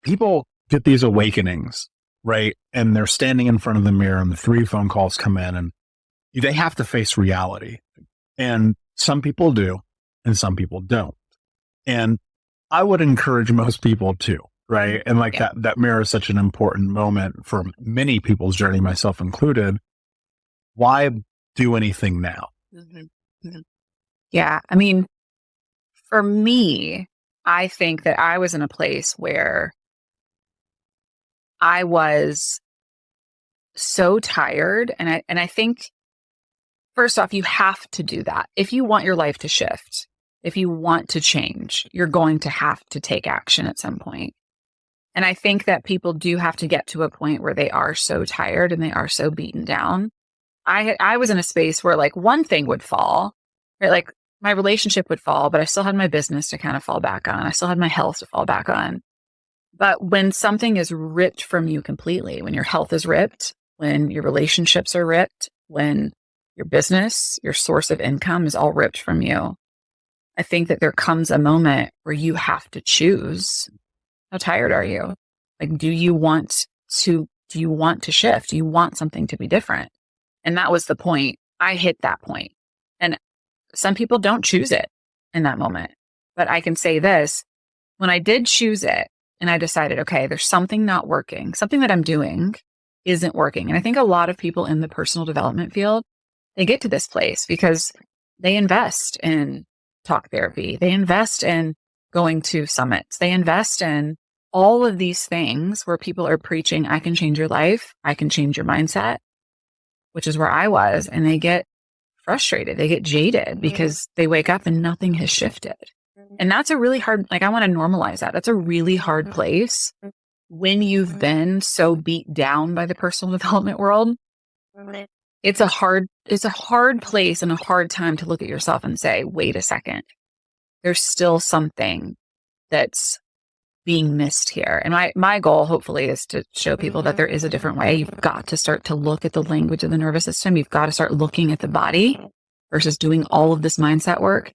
people get these awakenings, right? And they're standing in front of the mirror and the 3 phone calls come in and they have to face reality. And some people do and some people don't. And I would encourage most people to, right? And like that mirror is such an important moment for many people's journey, myself included. Why do anything now? Yeah. I mean, for me, I think that I was in a place where I was so tired. And I think, first off, you have to do that. If you want your life to shift, if you want to change, you're going to have to take action at some point. And I think that people do have to get to a point where they are so tired and they are so beaten down. I was in a space where like one thing would fall, right? Like my relationship would fall, but I still had my business to kind of fall back on. I still had my health to fall back on. But when something is ripped from you completely, when your health is ripped, when your relationships are ripped, when your business, your source of income is all ripped from you, I think that there comes a moment where you have to choose. How tired are you? Like, do you want to shift? Do you want something to be different? And that was the point. I hit that point. And some people don't choose it in that moment. But I can say this, when I did choose it and I decided, okay, there's something not working, something that I'm doing isn't working. And I think a lot of people in the personal development field, they get to this place because they invest in talk therapy. They invest in going to summits. They invest in all of these things where people are preaching, I can change your life. I can change your mindset, which is where I was. And they get frustrated. They get jaded because they wake up and nothing has shifted. And that's a really hard, like I want to normalize that. That's a really hard place when you've been so beat down by the personal development world. It's a hard place and a hard time to look at yourself and say, wait a second, there's still something that's being missed here. And my goal, hopefully, is to show people that there is a different way. You've got to start to look at the language of the nervous system. You've got to start looking at the body versus doing all of this mindset work.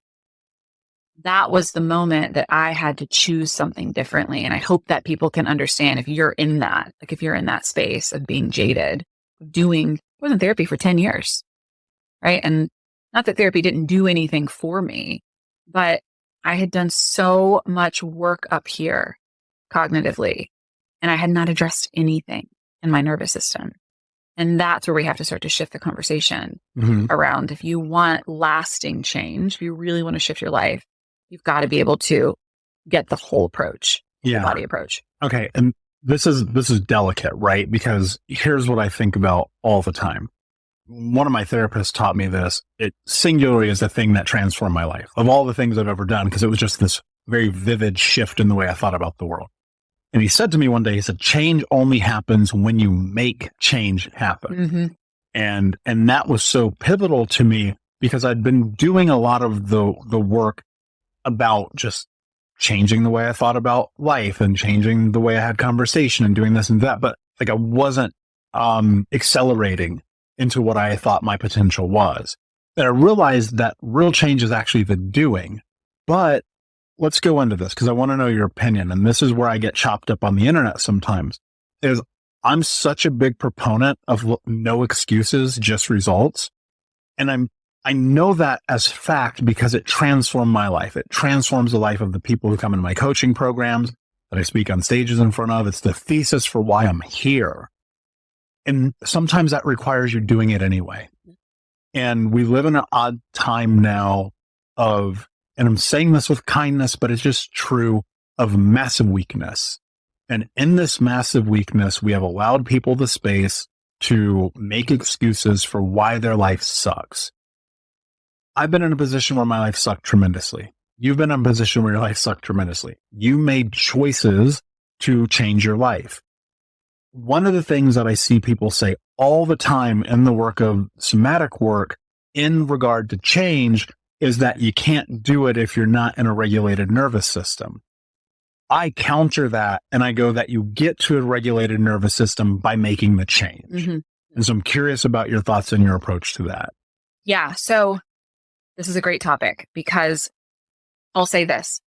That was the moment that I had to choose something differently. And I hope that people can understand if you're in that, like if you're in that space of being jaded, I was in therapy for 10 years, right? And not that therapy didn't do anything for me, but I had done so much work up here cognitively, and I had not addressed anything in my nervous system. And that's where we have to start to shift the conversation around, if you want lasting change, if you really want to shift your life, you've got to be able to get the whole approach, the body approach. Okay. And this is delicate, right? Because here's what I think about all the time. One of my therapists taught me this. It singularly is the thing that transformed my life of all the things I've ever done, because it was just this very vivid shift in the way I thought about the world. And he said to me one day, he said, change only happens when you make change happen. And that was so pivotal to me because I'd been doing a lot of the work about just changing the way I thought about life and changing the way I had conversation and doing this and that. But like I wasn't accelerating into what I thought my potential was. And I realized that real change is actually the doing. But let's go into this because I want to know your opinion. And this is where I get chopped up on the internet sometimes, is I'm such a big proponent of no excuses, just results. And I know that as fact because it transformed my life. It transforms the life of the people who come into my coaching programs that I speak on stages in front of. It's the thesis for why I'm here. And sometimes that requires you doing it anyway. And we live in an odd time now of, and I'm saying this with kindness, but it's just true, of massive weakness. And in this massive weakness, we have allowed people the space to make excuses for why their life sucks. I've been in a position where my life sucked tremendously. You've been in a position where your life sucked tremendously. You made choices to change your life. One of the things that I see people say all the time in the work of somatic work in regard to change is that you can't do it if you're not in a regulated nervous system. I counter that and I go that you get to a regulated nervous system by making the change. And so I'm curious about your thoughts and your approach to that. Yeah. So this is a great topic because I'll say this.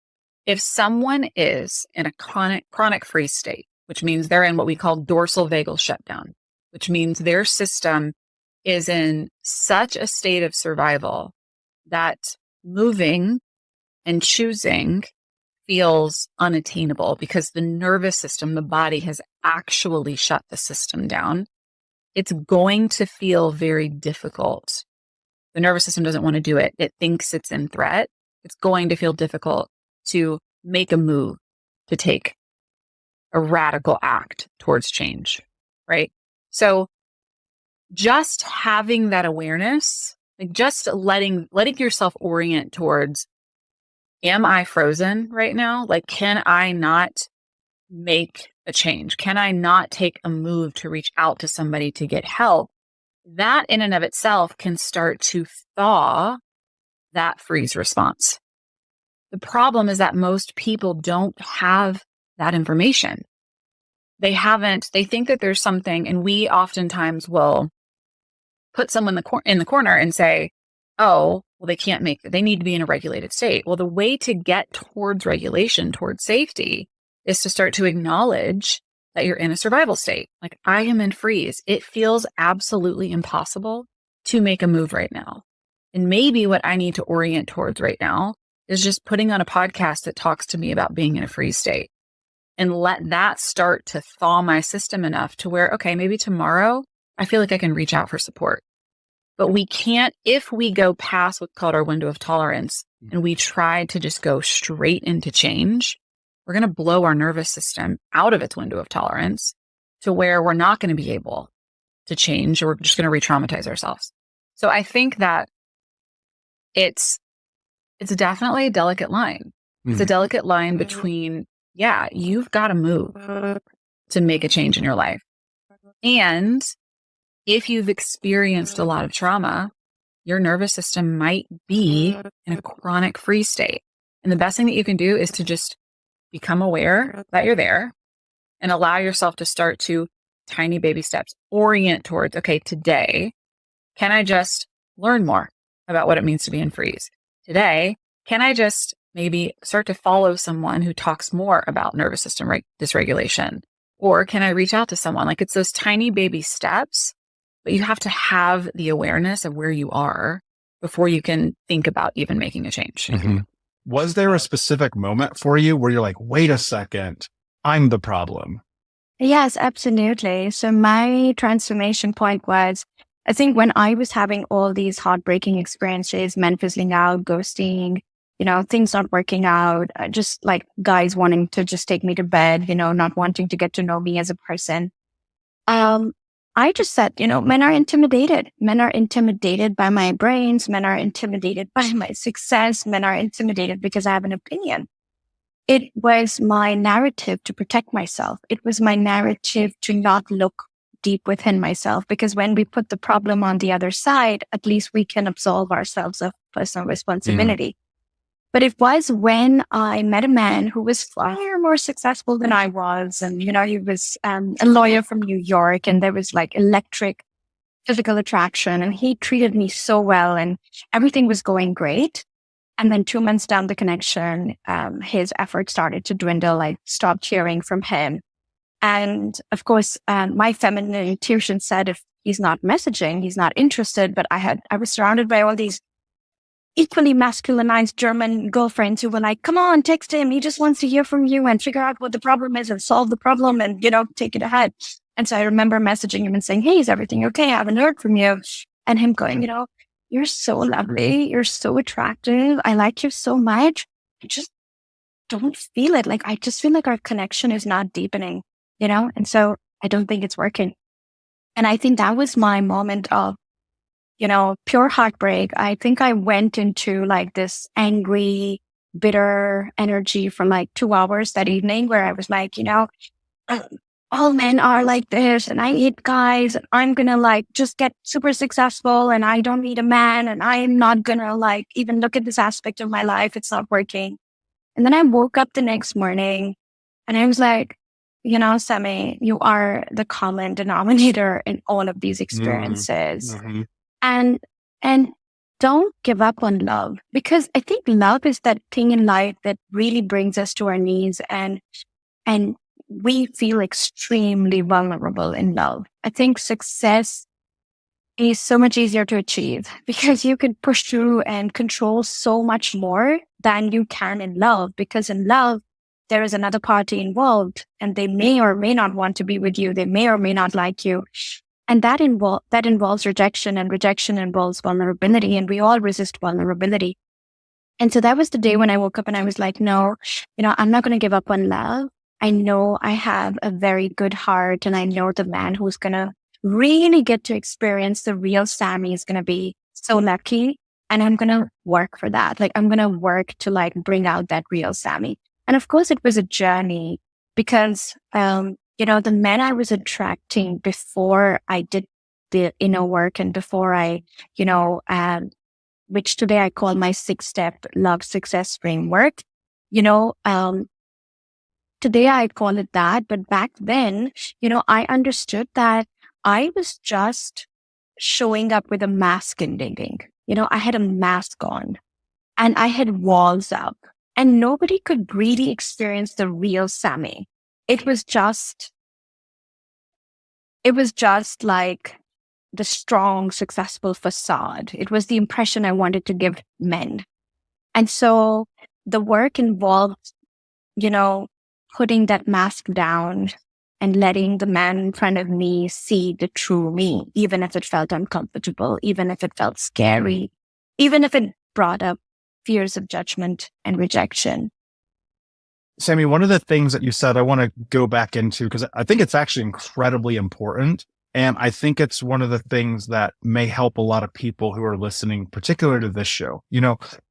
if someone is in a chronic freeze state, which means they're in what we call dorsal vagal shutdown, which means their system is in such a state of survival that moving and choosing feels unattainable because the nervous system, the body has actually shut the system down. It's going to feel very difficult. The nervous system doesn't want to do it. It thinks it's in threat. It's going to feel difficult to make a move, to take a radical act towards change, right? So just having that awareness, like just letting yourself orient towards, am I frozen right now? Like, can I not make a change? Can I not take a move to reach out to somebody to get help? That in and of itself can start to thaw that freeze response. The problem is that most people don't have that information. They think that there's something, and we oftentimes will put someone in the corner and say, oh, well, they need to be in a regulated state. Well, the way to get towards regulation, towards safety, is to start to acknowledge that you're in a survival state. Like, I am in freeze. It feels absolutely impossible to make a move right now. And maybe what I need to orient towards right now is just putting on a podcast that talks to me about being in a freeze state, and let that start to thaw my system enough to where, okay, maybe tomorrow I feel like I can reach out for support. But we can't, if we go past what's called our window of tolerance and we try to just go straight into change, we're going to blow our nervous system out of its window of tolerance to where we're not going to be able to change, or we're just going to re-traumatize ourselves. So I think that it's definitely a delicate line. It's a delicate line between, yeah, you've got to move to make a change in your life. And if you've experienced a lot of trauma, your nervous system might be in a chronic freeze state. And the best thing that you can do is to just become aware that you're there and allow yourself to start to, tiny baby steps, orient towards, okay, today, can I just learn more about what it means to be in freeze? Today, can I just maybe start to follow someone who talks more about nervous system dysregulation? Or can I reach out to someone? Like, it's those tiny baby steps, but you have to have the awareness of where you are before you can think about even making a change. Mm-hmm. Was there a specific moment for you where you're like, wait a second, I'm the problem? Yes, absolutely. So my transformation point was, I think when I was having all these heartbreaking experiences, men fizzling out, ghosting, things not working out, just like guys wanting to just take me to bed, not wanting to get to know me as a person. I just said, men are intimidated. Men are intimidated by my brains. Men are intimidated by my success. Men are intimidated because I have an opinion. It was my narrative to protect myself. It was my narrative to not look deep within myself, because when we put the problem on the other side, at least we can absolve ourselves of personal responsibility. But it was when I met a man who was far more successful than I was. And, he was a lawyer from New York, and there was like electric physical attraction, and he treated me so well and everything was going great. And then 2 months down the connection, his efforts started to dwindle. I stopped hearing from him. And of course, my feminine intuition said, if he's not messaging, he's not interested. But I was surrounded by all these equally masculinized German girlfriends who were like, come on, text him. He just wants to hear from you and figure out what the problem is and solve the problem and, take it ahead. And so I remember messaging him and saying, hey, is everything okay? I haven't heard from you. And him going, you're so lovely. You're so attractive. I like you so much. I just don't feel it. Like, I just feel like our connection is not deepening, and so I don't think it's working. And I think that was my moment of, pure heartbreak. I think I went into like this angry, bitter energy for like 2 hours that evening, where I was like, all men are like this, and I hate guys, and I'm going to like just get super successful, and I don't need a man, and I'm not going to like even look at this aspect of my life. It's not working. And then I woke up the next morning and I was like, Sami, you are the common denominator in all of these experiences. Mm-hmm. And don't give up on love, because I think love is that thing in life that really brings us to our knees, and we feel extremely vulnerable in love. I think success is so much easier to achieve because you can push through and control so much more than you can in love, because in love, there is another party involved and they may or may not want to be with you. They may or may not like you. And that involves rejection, and rejection involves vulnerability, and we all resist vulnerability. And so that was the day when I woke up and I was like, no, I'm not going to give up on love. I know I have a very good heart, and I know the man who's going to really get to experience the real Sami is going to be so lucky. And I'm going to work for that. Like, I'm going to work to bring out that real Sami. And of course it was a journey, because, the men I was attracting before I did the inner work, and before I, which today I call my 6-step love success framework, today I call it that. But back then, I understood that I was just showing up with a mask in dating. I had a mask on and I had walls up, and nobody could really experience the real Sami. It was just like the strong, successful facade. It was the impression I wanted to give men. And so the work involved, putting that mask down and letting the man in front of me see the true me, even if it felt uncomfortable, even if it felt scary, even if it brought up fears of judgment and rejection. Sami, one of the things that you said I want to go back into, because I think it's actually incredibly important. And I think it's one of the things that may help a lot of people who are listening, particularly to this show.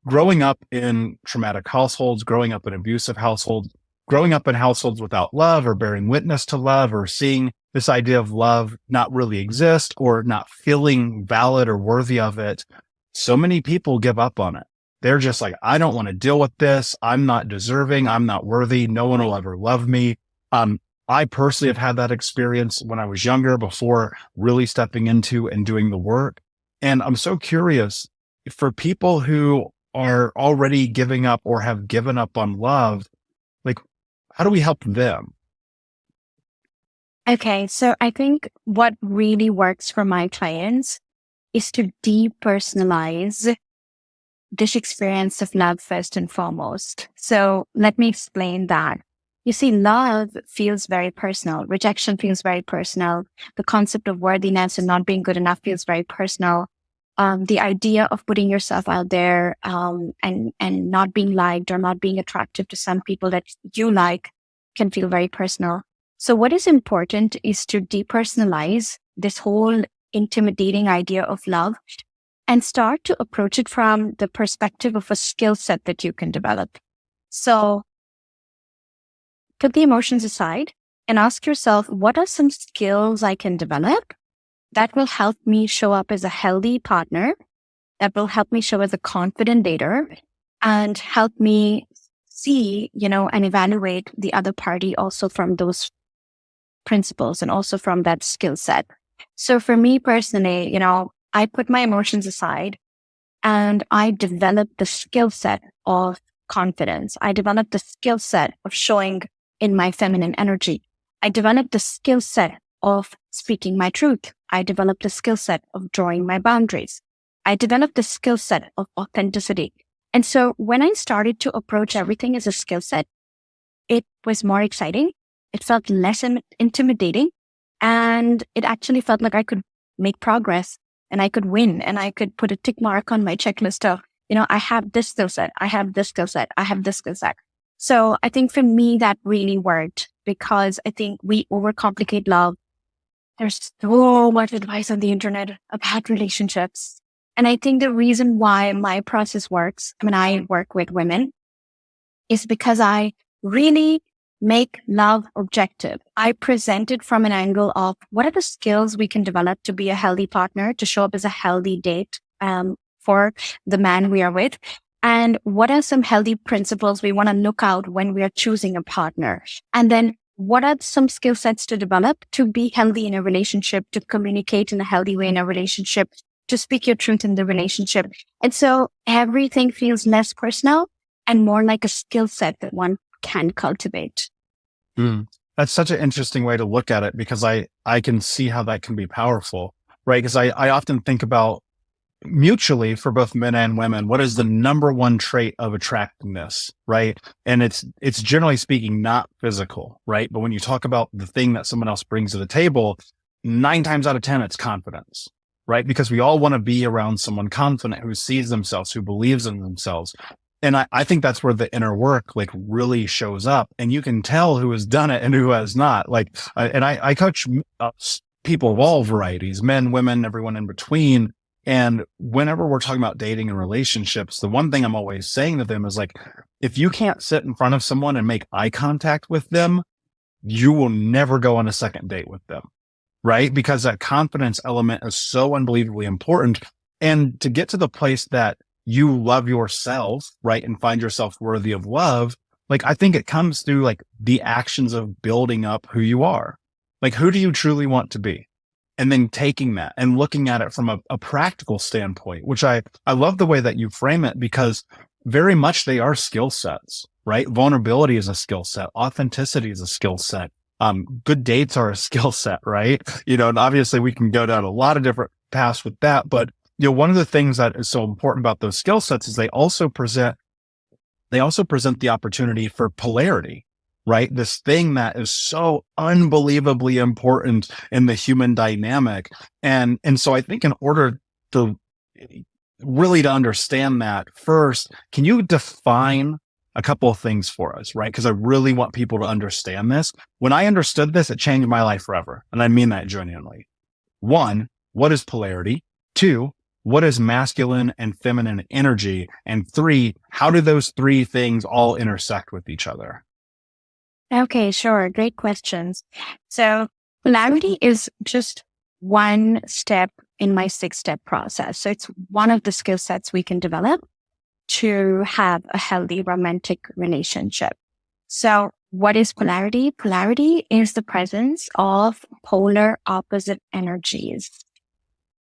Growing up in traumatic households, growing up in abusive households, growing up in households without love or bearing witness to love, or seeing this idea of love not really exist or not feeling valid or worthy of it. So many people give up on it. They're just like, I don't want to deal with this. I'm not deserving. I'm not worthy. No one will ever love me. I personally have had that experience when I was younger, before really stepping into and doing the work. And I'm so curious, for people who are already giving up or have given up on love, how do we help them? Okay, so I think what really works for my clients is to depersonalize this experience of love first and foremost. So let me explain that. You see, love feels very personal. Rejection feels very personal. The concept of worthiness and not being good enough feels very personal. The idea of putting yourself out there and not being liked or not being attractive to some people that you like can feel very personal. So what is important is to depersonalize this whole intimidating idea of love and start to approach it from the perspective of a skill set that you can develop. So put the emotions aside and ask yourself, what are some skills I can develop that will help me show up as a healthy partner, that will help me show as a confident dater, and help me see, and evaluate the other party also from those principles and also from that skill set. So for me personally, I put my emotions aside and I developed the skill set of confidence. I developed the skill set of showing in my feminine energy. I developed the skill set of speaking my truth. I developed the skill set of drawing my boundaries. I developed the skill set of authenticity. And so when I started to approach everything as a skill set, it was more exciting. It felt less intimidating. And it actually felt like I could make progress and I could win and I could put a tick mark on my checklist of, I have this skill set. I have this skill set. I have this skill set. So I think for me, that really worked, because I think we overcomplicate love. There's so much advice on the internet about relationships. And I think the reason why my process works, I work with women, is because I really make love objective. I present it from an angle of what are the skills we can develop to be a healthy partner, to show up as a healthy date for the man we are with. And what are some healthy principles we want to look out when we are choosing a partner? And then what are some skill sets to develop to be healthy in a relationship, to communicate in a healthy way in a relationship, to speak your truth in the relationship. And so everything feels less personal and more like a skill set that one can cultivate. That's such an interesting way to look at it, because I can see how that can be powerful, right? Because I often think about mutually for both men and women, what is the number one trait of attractiveness, right? And it's generally speaking not physical, right? But when you talk about the thing that someone else brings to the table, 9 times out of 10, it's confidence, right? Because we all want to be around someone confident who sees themselves, who believes in themselves. And I think that's where the inner work like really shows up, and you can tell who has done it and who has not. Like, I coach people of all varieties, men, women, everyone in between. And whenever we're talking about dating and relationships, the one thing I'm always saying to them is like, if you can't sit in front of someone and make eye contact with them, you will never go on a second date with them, right? Because that confidence element is so unbelievably important. And to get to the place that you love yourself, right, and find yourself worthy of love, like, I think it comes through like the actions of building up who you are. Like, who do you truly want to be? And then taking that and looking at it from a practical standpoint, which I love the way that you frame it, because very much they are skill sets, right? Vulnerability is a skill set. Authenticity is a skill set. Good dates are a skill set, right? And obviously we can go down a lot of different paths with that. But, one of the things that is so important about those skill sets is they also present the opportunity for polarity, right? This thing that is so unbelievably important in the human dynamic. And so I think in order to really to understand that, first, can you define a couple of things for us, right? Because I really want people to understand this. When I understood this, it changed my life forever. And I mean that genuinely. 1, what is polarity? 2, what is masculine and feminine energy? And 3, how do those 3 things all intersect with each other? Okay, sure. Great questions. So polarity is just one step in my 6-step process. So it's one of the skill sets we can develop to have a healthy romantic relationship. So what is polarity? Polarity is the presence of polar opposite energies.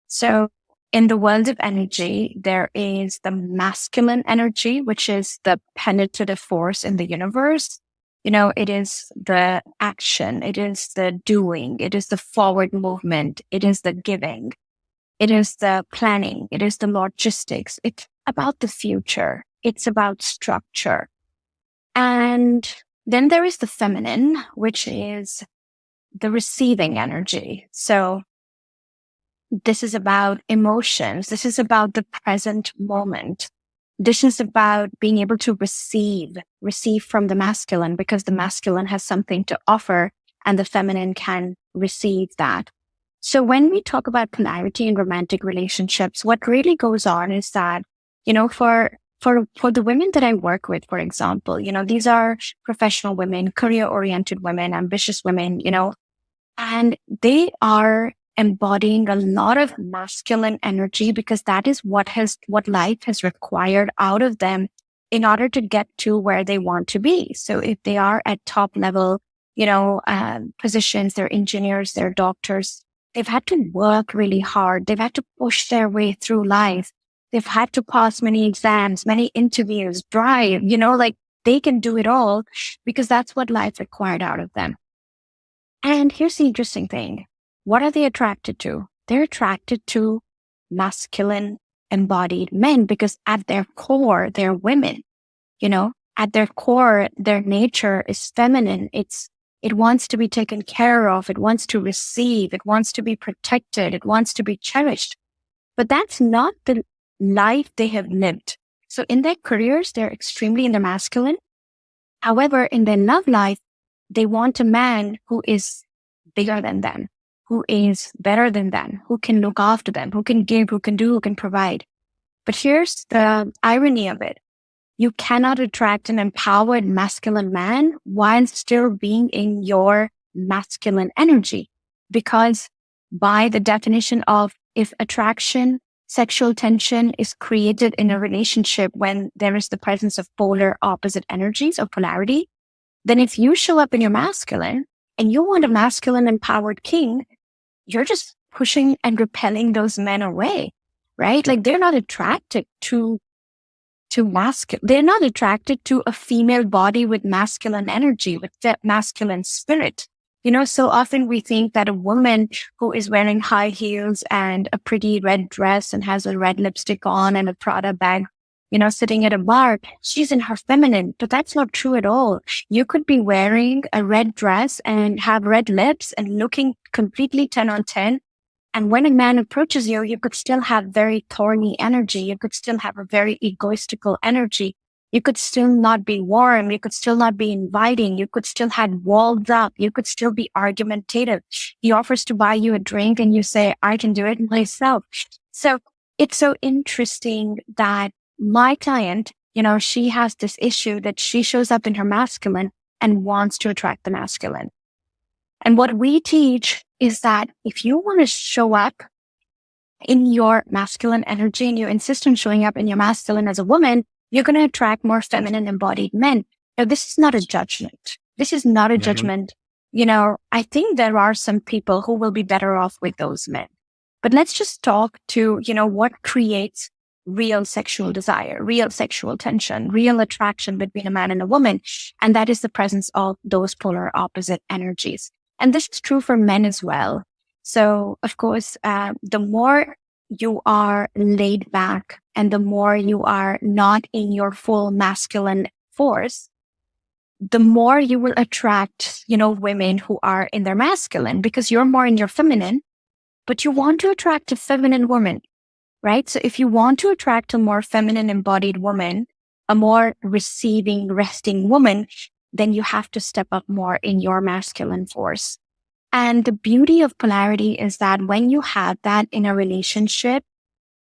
So in the world of energy, there is the masculine energy, which is the penetrative force in the universe. It is the action, it is the doing, it is the forward movement, it is the giving, it is the planning, it is the logistics. It's about the future. It's about structure. And then there is the feminine, which is the receiving energy. So this is about emotions. This is about the present moment. This is about being able to receive from the masculine, because the masculine has something to offer and the feminine can receive that. So when we talk about polarity in romantic relationships, what really goes on is that, for the women that I work with, for example, these are professional women, career-oriented women, ambitious women, and they are embodying a lot of masculine energy, because that is what life has required out of them in order to get to where they want to be. So if they are at top level, positions, they're engineers, they're doctors, they've had to work really hard. They've had to push their way through life. They've had to pass many exams, many interviews, drive, they can do it all because that's what life required out of them. And here's the interesting thing. What are they attracted to? They're attracted to masculine embodied men, because at their core, they're women. At their core, their nature is feminine. It wants to be taken care of. It wants to receive. It wants to be protected. It wants to be cherished. But that's not the life they have lived. So in their careers, they're extremely in the masculine. However, in their love life, they want a man who is bigger than them, who is better than them, who can look after them, who can give, who can do, who can provide. But here's the irony of it. You cannot attract an empowered masculine man while still being in your masculine energy. Because by the definition of, if attraction, sexual tension is created in a relationship when there is the presence of polar opposite energies or polarity, then if you show up in your masculine and you want a masculine empowered king, you're just pushing and repelling those men away. right? Like they're not attracted to masculine. They're not attracted to a female body with masculine energy, with that masculine spirit. So often we think that a woman who is wearing high heels and a pretty red dress and has a red lipstick on and a Prada bag, sitting at a bar, she's in her feminine, but that's not true at all. You could be wearing a red dress and have red lips and looking completely 10 on 10. And when a man approaches you, you could still have very thorny energy. You could still have a very egoistical energy. You could still not be warm. You could still not be inviting. You could still have walls up. You could still be argumentative. He offers to buy you a drink and you say, I can do it myself. So it's so interesting that my client, she has this issue that she shows up in her masculine and wants to attract the masculine. And what we teach is that if you want to show up in your masculine energy and you insist on showing up in your masculine as a woman, you're going to attract more feminine embodied men. Now, this is not a judgment. This is not a judgment. I think there are some people who will be better off with those men. But let's just talk to, what creates real sexual desire, real sexual tension, real attraction between a man and a woman. And that is the presence of those polar opposite energies. And this is true for men as well. So, of course, the more you are laid back and the more you are not in your full masculine force, the more you will attract, women who are in their masculine because you're more in your feminine, but you want to attract a feminine woman, right? So if you want to attract a more feminine embodied woman, a more receiving, resting woman, then you have to step up more in your masculine force. And the beauty of polarity is that when you have that in a relationship,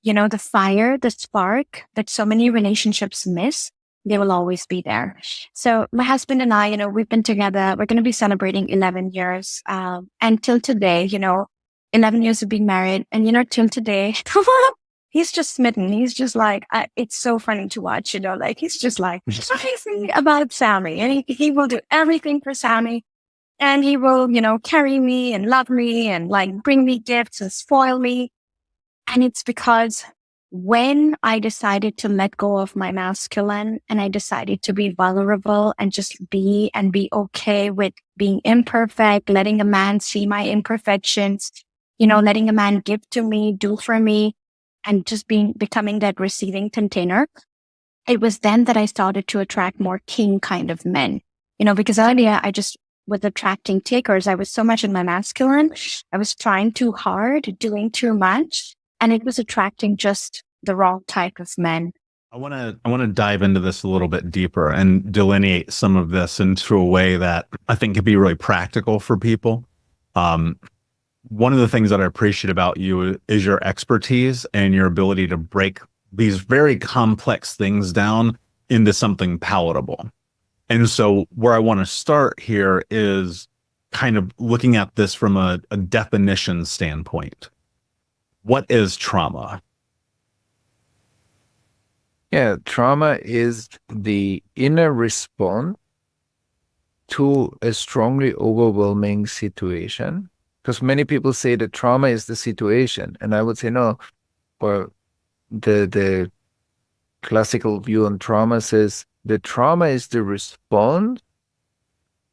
the fire, the spark that so many relationships miss, they will always be there. So my husband and I, we've been together. We're going to be celebrating 11 years. And till today, 11 years of being married. And, till today, he's just smitten. He's just like, it's so funny to watch, he's just like crazy about Sami. And he will do everything for Sami. And he will, carry me and love me and bring me gifts and spoil me. And it's because when I decided to let go of my masculine and I decided to be vulnerable and just be okay with being imperfect, letting a man see my imperfections, letting a man give to me, do for me, and just becoming that receiving container, it was then that I started to attract more king kind of men, because earlier I just was attracting takers. I was so much in my masculine. I was trying too hard, doing too much, and it was attracting just the wrong type of men. I want to dive into this a little bit deeper and delineate some of this into a way that I think could be really practical for people. One of the things that I appreciate about you is your expertise and your ability to break these very complex things down into something palatable. And so where I want to start here is kind of looking at this from a definition standpoint. What is trauma? Yeah, trauma is the inner response to a strongly overwhelming situation. Because many people say that trauma is the situation. And I would say no. Or the classical view on trauma says the trauma is the response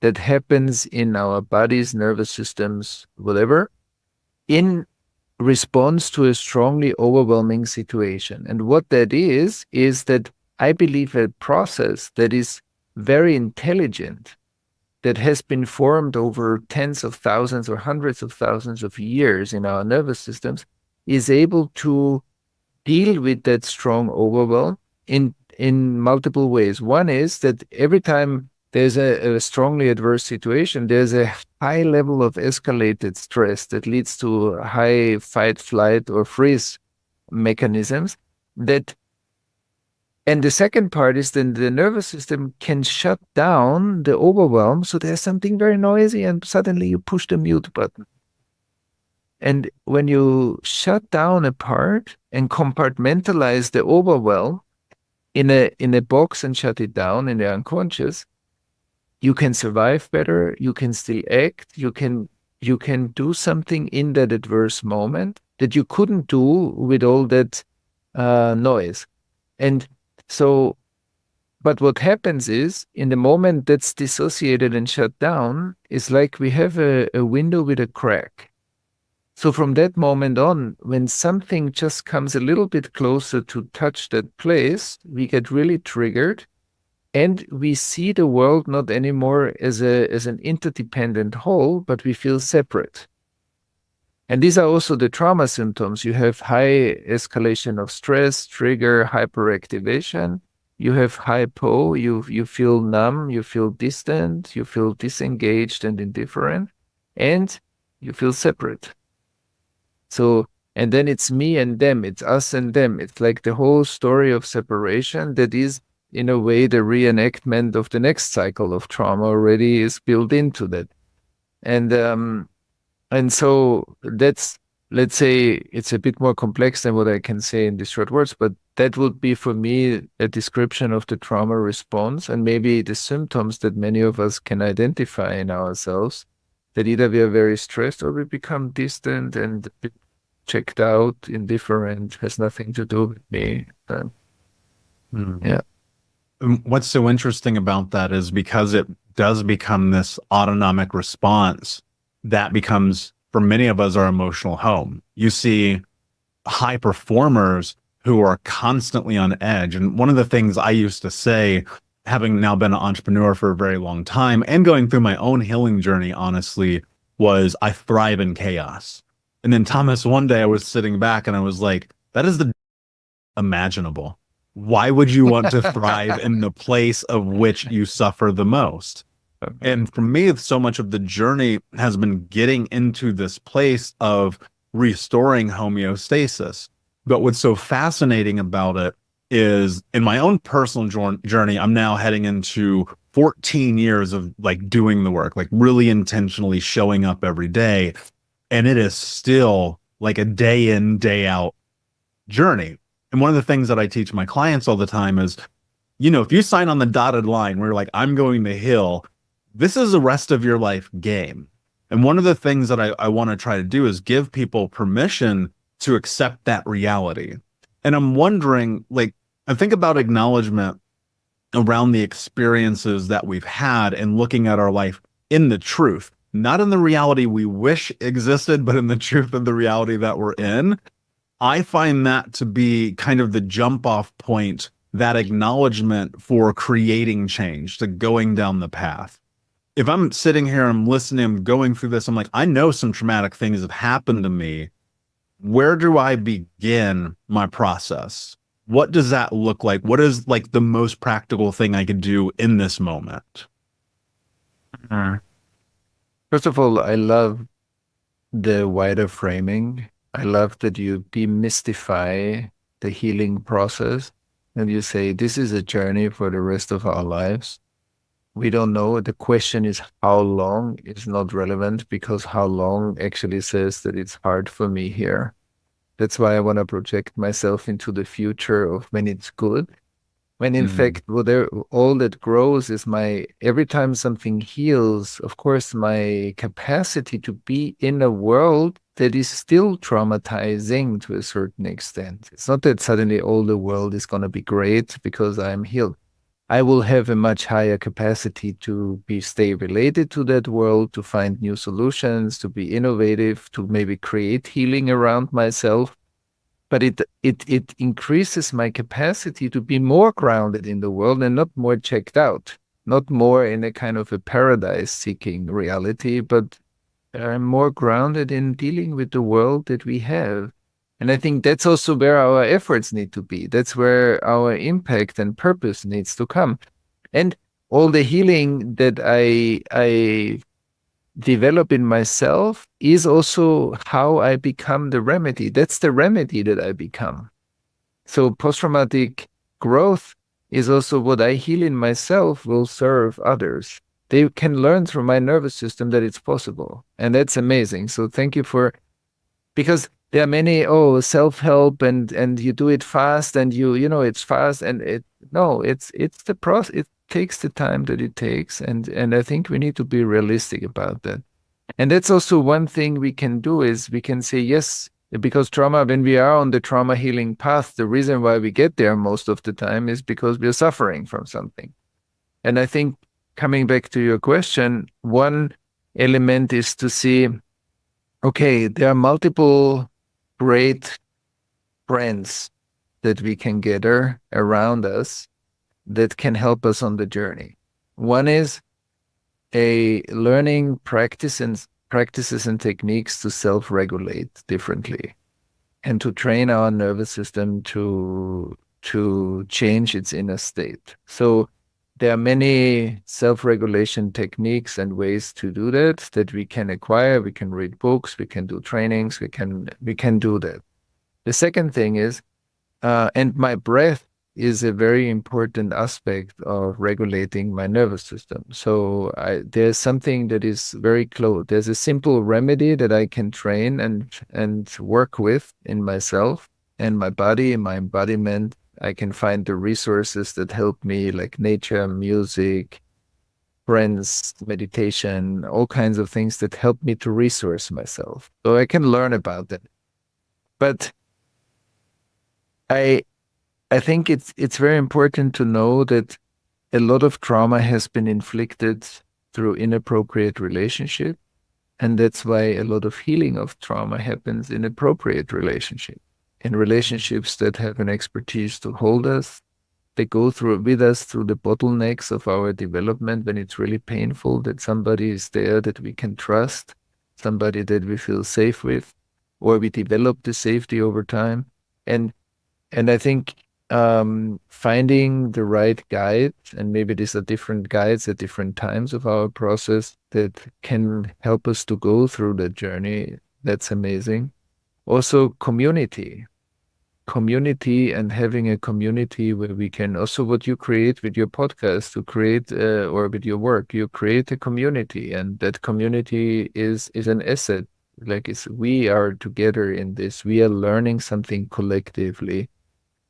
that happens in our bodies, nervous systems, whatever, in response to a strongly overwhelming situation. And what that is that I believe a process that is very intelligent, that has been formed over tens of thousands or hundreds of thousands of years in our nervous systems, is able to deal with that strong overwhelm in multiple ways. One is that every time there's a strongly adverse situation, there's a high level of escalated stress that leads to high fight, flight, or freeze mechanisms. And the second part is then the nervous system can shut down the overwhelm. So there's something very noisy and suddenly you push the mute button. And when you shut down a part and compartmentalize the overwhelm in a box and shut it down in the unconscious, you can survive better, you can still act, you can do something in that adverse moment that you couldn't do with all that noise. And so, but what happens is, in the moment that's dissociated and shut down, it's like we have a window with a crack. So from that moment on, when something just comes a little bit closer to touch that place, we get really triggered, and we see the world not anymore as an interdependent whole, but we feel separate. And these are also the trauma symptoms. You have high escalation of stress, trigger, hyperactivation. You have hypo, you feel numb, you feel distant, you feel disengaged and indifferent, and you feel separate. So, and then it's me and them, it's us and them. It's like the whole story of separation that is, in a way, the reenactment of the next cycle of trauma already is built into that. And so that's, let's say, it's a bit more complex than what I can say in these short words, but that would be for me a description of the trauma response, and maybe the symptoms that many of us can identify in ourselves, that either we are very stressed or we become distant and checked out, indifferent, has nothing to do with me. Yeah. What's so interesting about that is because it does become this autonomic response that becomes, for many of us, our emotional home. You see high performers who are constantly on edge. And one of the things I used to say, having now been an entrepreneur for a very long time and going through my own healing journey, honestly, was I thrive in chaos. And then Thomas, one day I was sitting back and I was like, that is the imaginable. Why would you want to thrive in the place of which you suffer the most? And for me, so much of the journey has been getting into this place of restoring homeostasis. But what's so fascinating about it is, in my own personal journey, I'm now heading into 14 years of like doing the work, like really intentionally showing up every day. And it is still like a day in, day out journey. And one of the things that I teach my clients all the time is, you know, if you sign on the dotted line where you're like, I'm going to heal, this is the rest of your life game. And one of the things that I want to try to do is give people permission to accept that reality. And I'm wondering, like, I think about acknowledgement around the experiences that we've had and looking at our life in the truth, not in the reality we wish existed, but in the truth of the reality that we're in. I find that to be kind of the jump off point, that acknowledgement for creating change, to going down the path. If I'm sitting here, I'm listening, I'm going through this, I'm like, I know some traumatic things have happened to me. Where do I begin my process? What does that look like? What is like the most practical thing I could do in this moment? First of all, I love the wider framing. I love that you demystify the healing process and you say, this is a journey for the rest of our lives. We don't know. The question is how long is not relevant, because how long actually says that it's hard for me here. That's why I want to project myself into the future of when it's good. When in fact, all that grows is every time something heals, of course, my capacity to be in a world that is still traumatizing to a certain extent. It's not that suddenly all the world is going to be great because I'm healed. I will have a much higher capacity to stay related to that world, to find new solutions, to be innovative, to maybe create healing around myself. But it increases my capacity to be more grounded in the world and not more checked out, not more in a kind of a paradise-seeking reality, but I'm more grounded in dealing with the world that we have. And I think that's also where our efforts need to be. That's where our impact and purpose needs to come. And all the healing that I develop in myself is also how I become the remedy. That's the remedy that I become. So post-traumatic growth is also what I heal in myself will serve others. They can learn through my nervous system that it's possible. And that's amazing. So thank you because there are many, self-help and you do it fast and it's fast and it's the process. It takes the time that it takes. And I think we need to be realistic about that. And that's also one thing we can do is we can say, yes, Because trauma, when we are on the trauma healing path, the reason why we get there most of the time is because we are suffering from something. And I think, coming back to your question, one element is to see, okay, there are multiple great friends that we can gather around us that can help us on the journey. One is a learning practices and techniques to self-regulate differently and to train our nervous system to change its inner state. So there are many self-regulation techniques and ways to do that we can acquire. We can read books, we can do trainings, we can do that. The second thing is, and my breath is a very important aspect of regulating my nervous system. So there's something that is very close. There's a simple remedy that I can train and work with in myself and my body, in my embodiment. I can find the resources that help me, like nature, music, friends, meditation, all kinds of things that help me to resource myself. So I can learn about that. But I think it's very important to know that a lot of trauma has been inflicted through inappropriate relationship, and that's why a lot of healing of trauma happens in appropriate relationship, in relationships that have an expertise to hold us. They go with us through the bottlenecks of our development when it's really painful, that somebody is there that we can trust, somebody that we feel safe with, or we develop the safety over time. And I think finding the right guide, and maybe these are different guides at different times of our process that can help us to go through that journey, that's amazing. Also community and having a community where we can also, what you create with your podcast, to create or with your work, you create a community, and that community is an asset. Like we are together in this, we are learning something collectively.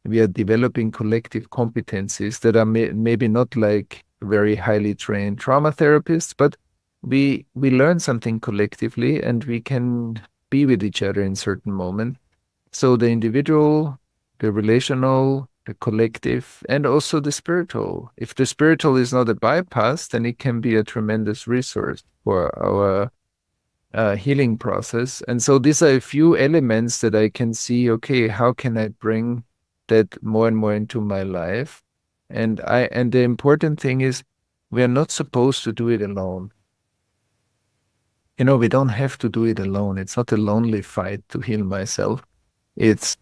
We are developing collective competencies that are maybe not like very highly trained trauma therapists, but we learn something collectively and we can be with each other in certain moments. So the individual, the relational, the collective, and also the spiritual. If the spiritual is not a bypass, then it can be a tremendous resource for our healing process. And so these are a few elements that I can see, okay, how can I bring that more and more into my life? And the important thing is, we are not supposed to do it alone. We don't have to do it alone. It's not a lonely fight to heal myself. It's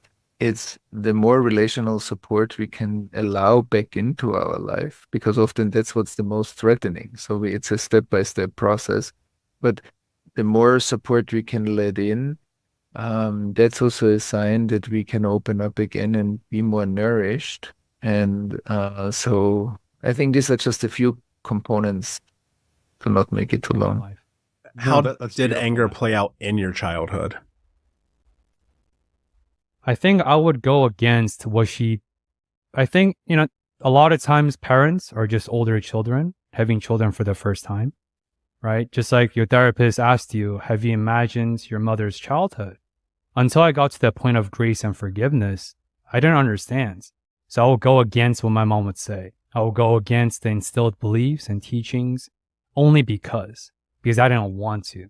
the more relational support we can allow back into our life, because often that's what's the most threatening. So it's a step-by-step process. But the more support we can let in, that's also a sign that we can open up again and be more nourished. And so I think these are just a few components to not make it too long. How did anger play out in your childhood? I think I would go against I think, a lot of times parents are just older children having children for the first time, right? Just like your therapist asked you, have you imagined your mother's childhood? Until I got to that point of grace and forgiveness, I didn't understand. So I will go against what my mom would say. I will go against the instilled beliefs and teachings only because I didn't want to.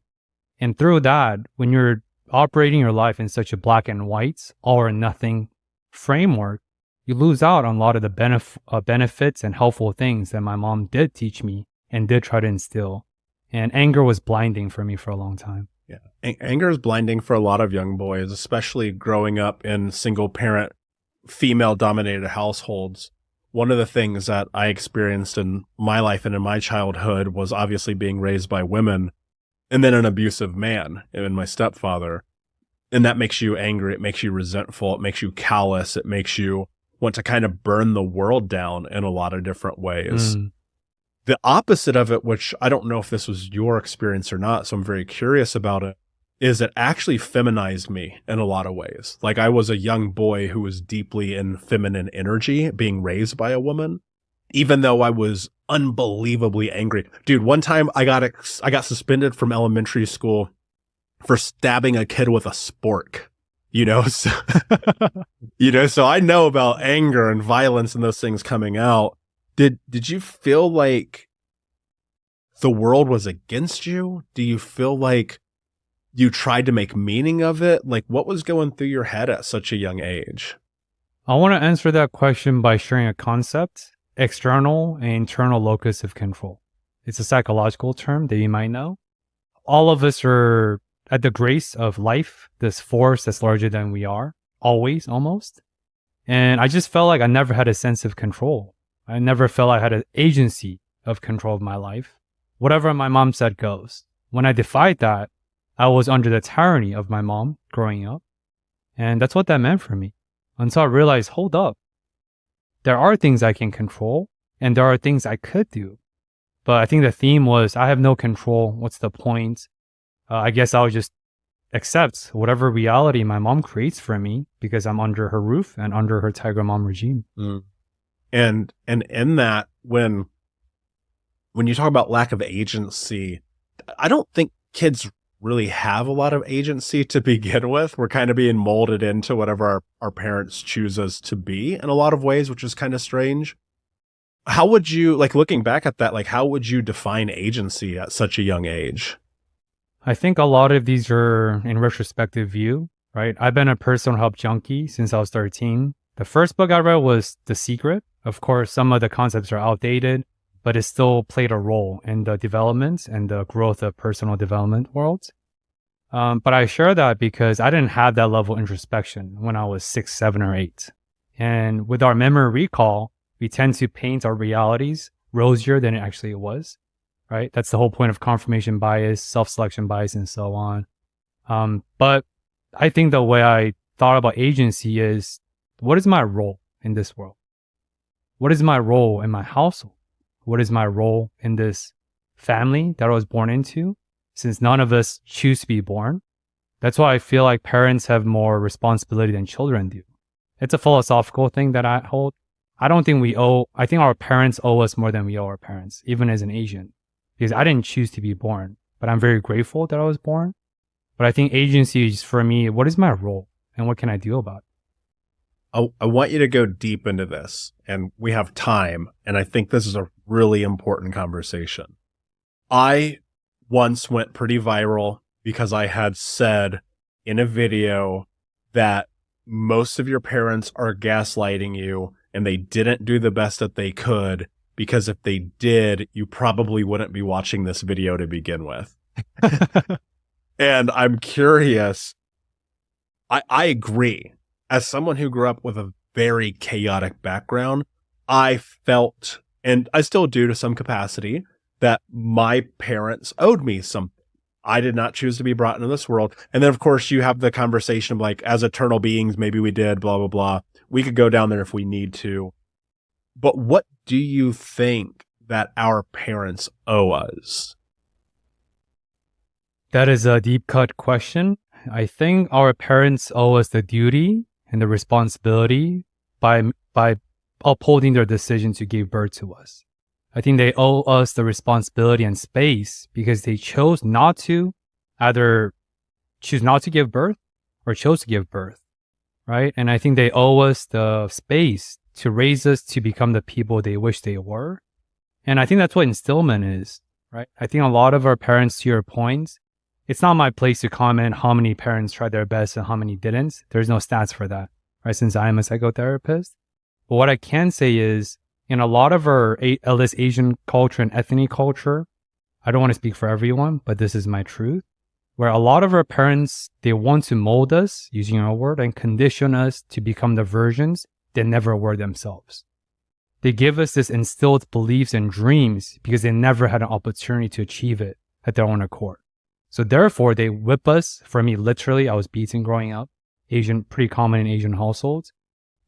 And through that, when you're operating your life in such a black and white, all or nothing framework, you lose out on a lot of the benefits and helpful things that my mom did teach me and did try to instill. And anger was blinding for me for a long time. Yeah. Anger is blinding for a lot of young boys, especially growing up in single parent, female dominated households. One of the things that I experienced in my life and in my childhood was obviously being raised by women, and then an abusive man and my stepfather. And that makes you angry. It makes you resentful. It makes you callous. It makes you want to kind of burn the world down in a lot of different ways. The opposite of it, which I don't know if this was your experience or not, so I'm very curious about it, is it actually feminized me in a lot of ways. Like, I was a young boy who was deeply in feminine energy, being raised by a woman, even though I was unbelievably angry. Dude, one time I got suspended from elementary school for stabbing a kid with a spork. So, so I know about anger and violence and those things coming out. Did you feel like the world was against you? Do you feel like you tried to make meaning of it? Like, what was going through your head at such a young age? I want to answer that question by sharing a concept, external and internal locus of control. It's a psychological term that you might know. All of us are at the grace of life, this force that's larger than we are, always, almost. And I just felt like I never had a sense of control. I never felt I had an agency of control of my life. Whatever my mom said goes. When I defied that, I was under the tyranny of my mom growing up. And that's what that meant for me. Until I realized, hold up. There are things I can control, and there are things I could do. But I think the theme was, I have no control. What's the point? I guess I'll just accept whatever reality my mom creates for me because I'm under her roof and under her Tiger Mom regime. Mm. And in that, when you talk about lack of agency, I don't think kids really have a lot of agency to begin with. We're kind of being molded into whatever our parents choose us to be in a lot of ways, which is kind of strange. How would you, like, looking back at that, like, how would you define agency at such a young age? I think a lot of these are in retrospective view, right? I've been a personal help junkie since I was 13. The first book I read was The Secret. Of course, some of the concepts are outdated, but it still played a role in the development and the growth of personal development worlds. But I share that because I didn't have that level of introspection when I was 6, 7, or 8. And with our memory recall, we tend to paint our realities rosier than it actually was, right? That's the whole point of confirmation bias, self-selection bias, and so on. But I think the way I thought about agency is, what is my role in this world? What is my role in my household? What is my role in this family that I was born into? Since none of us choose to be born. That's why I feel like parents have more responsibility than children do. It's a philosophical thing that I hold. I think our parents owe us more than we owe our parents, even as an Asian. Because I didn't choose to be born, but I'm very grateful that I was born. But I think agency is, for me, what is my role and what can I do about it? I want you to go deep into this, and we have time, and I think this is a really important conversation. I once went pretty viral because I had said in a video that most of your parents are gaslighting you and they didn't do the best that they could, because if they did, you probably wouldn't be watching this video to begin with. And I'm curious, I agree. As someone who grew up with a very chaotic background, I felt, and I still do to some capacity, that my parents owed me something. I did not choose to be brought into this world. And then, of course, you have the conversation of, like, as eternal beings, maybe we did, blah, blah, blah. We could go down there if we need to. But what do you think that our parents owe us? That is a deep cut question. I think our parents owe us the duty and the responsibility by upholding their decision to give birth to us. I think they owe us the responsibility and space because they chose not to either choose not to give birth or chose to give birth, right? And I think they owe us the space to raise us to become the people they wish they were. And I think that's what instillment is, right? I think a lot of our parents, to your point, it's not my place to comment how many parents tried their best and how many didn't. There's no stats for that, right? Since I am a psychotherapist. But what I can say is, in a lot of our at least Asian culture and ethnic culture, I don't want to speak for everyone, but this is my truth, where a lot of our parents, they want to mold us, using your word, and condition us to become the versions they never were themselves. They give us this instilled beliefs and dreams because they never had an opportunity to achieve it at their own accord. So therefore, they whip us. For me, literally, I was beaten growing up, pretty common in Asian households,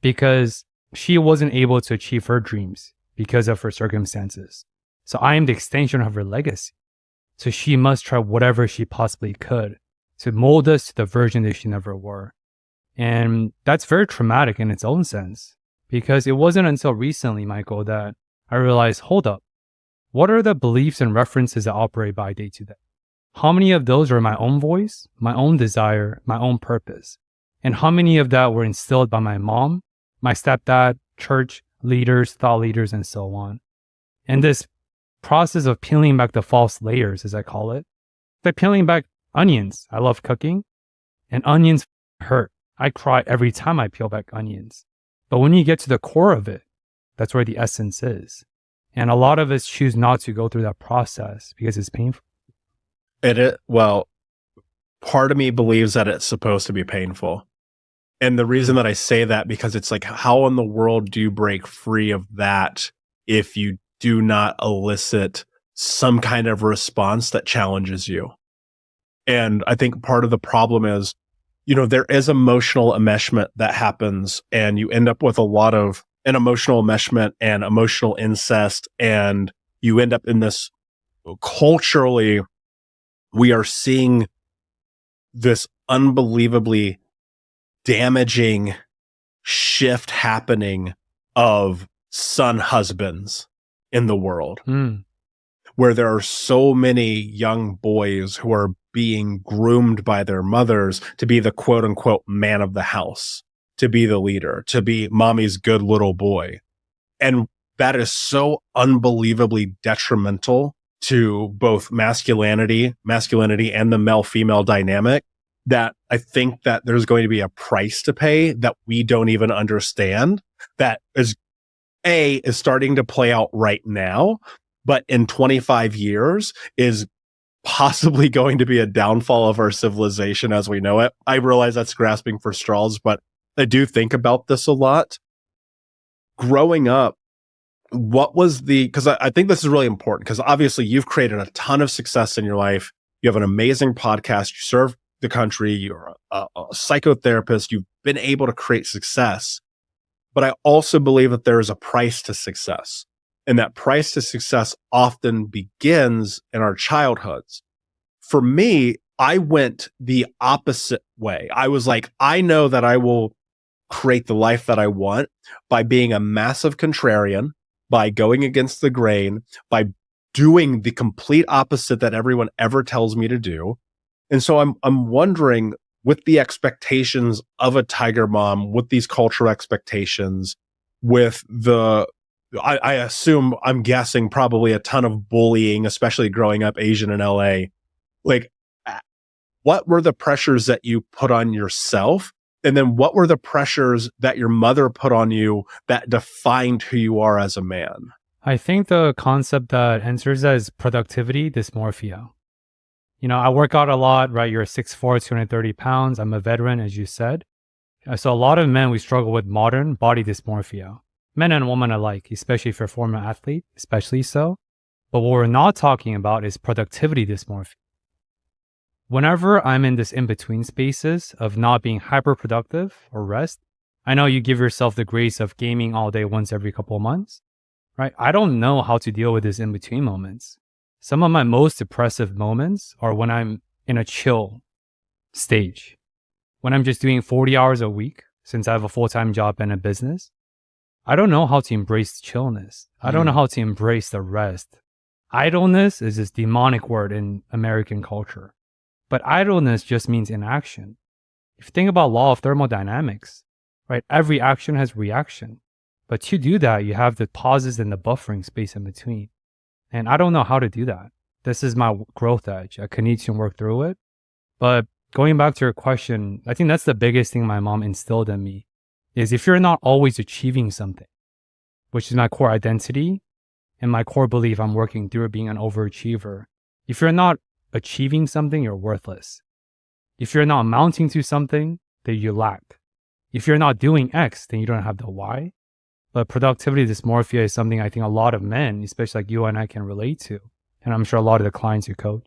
because she wasn't able to achieve her dreams because of her circumstances. So I am the extension of her legacy. So she must try whatever she possibly could to mold us to the version that she never were. And that's very traumatic in its own sense, because it wasn't until recently, Michael, that I realized, hold up, what are the beliefs and references I operate by day to day? How many of those are my own voice, my own desire, my own purpose? And how many of that were instilled by my mom, my stepdad, church leaders, thought leaders, and so on. And this process of peeling back the false layers, as I call it, like peeling back onions. I love cooking, and onions hurt. I cry every time I peel back onions. But when you get to the core of it, that's where the essence is. And a lot of us choose not to go through that process because it's painful. Well, part of me believes that it's supposed to be painful. And the reason that I say that, because it's like, how in the world do you break free of that if you do not elicit some kind of response that challenges you? And I think part of the problem is, there is emotional enmeshment that happens, and you end up with a lot of an emotional enmeshment and emotional incest. And you end up in this culturally, we are seeing this unbelievably damaging shift happening of son husbands in the world, where there are so many young boys who are being groomed by their mothers to be the quote unquote man of the house, to be the leader, to be mommy's good little boy. And that is so unbelievably detrimental to both masculinity and the male-female dynamic, that I think that there's going to be a price to pay that we don't even understand, that is starting to play out right now, but in 25 years is possibly going to be a downfall of our civilization as we know it. I realize that's grasping for straws, but I do think about this a lot. Growing up, because I think this is really important, because obviously you've created a ton of success in your life. You have an amazing podcast. You serve the country. You're a psychotherapist. You've been able to create success. But I also believe that there is a price to success. And that price to success often begins in our childhoods. For me, I went the opposite way. I was like, I know that I will create the life that I want by being a massive contrarian, by going against the grain, by doing the complete opposite that everyone ever tells me to do. And so I'm wondering, with the expectations of a tiger mom, with these cultural expectations, with I assume, I'm guessing probably a ton of bullying, especially growing up Asian in LA. Like, what were the pressures that you put on yourself? And then what were the pressures that your mother put on you that defined who you are as a man? I think the concept that answers that is productivity dysmorphia. I work out a lot, right? You're 6'4", 230 pounds. I'm a veteran, as you said. So a lot of men, we struggle with modern body dysmorphia. Men and women alike, especially if you're a former athlete, especially so. But what we're not talking about is productivity dysmorphia. Whenever I'm in this in-between spaces of not being hyper-productive or rest, I know you give yourself the grace of gaming all day once every couple of months, right? I don't know how to deal with these in-between moments. Some of my most depressive moments are when I'm in a chill stage, when I'm just doing 40 hours a week, since I have a full-time job and a business. I don't know how to embrace chillness. I don't know how to embrace the rest. Idleness is this demonic word in American culture. But idleness just means inaction. If you think about law of thermodynamics, right? Every action has reaction. But to do that, you have the pauses and the buffering space in between. And I don't know how to do that. This is my growth edge. I can need to work through it. But going back to your question, I think that's the biggest thing my mom instilled in me, is if you're not always achieving something, which is my core identity and my core belief I'm working through being an overachiever. If you're not achieving something, you're worthless. If you're not amounting to something, then you lack. If you're not doing X, then you don't have the Y. But productivity dysmorphia is something I think a lot of men, especially like you and I, can relate to. And I'm sure a lot of the clients you coach.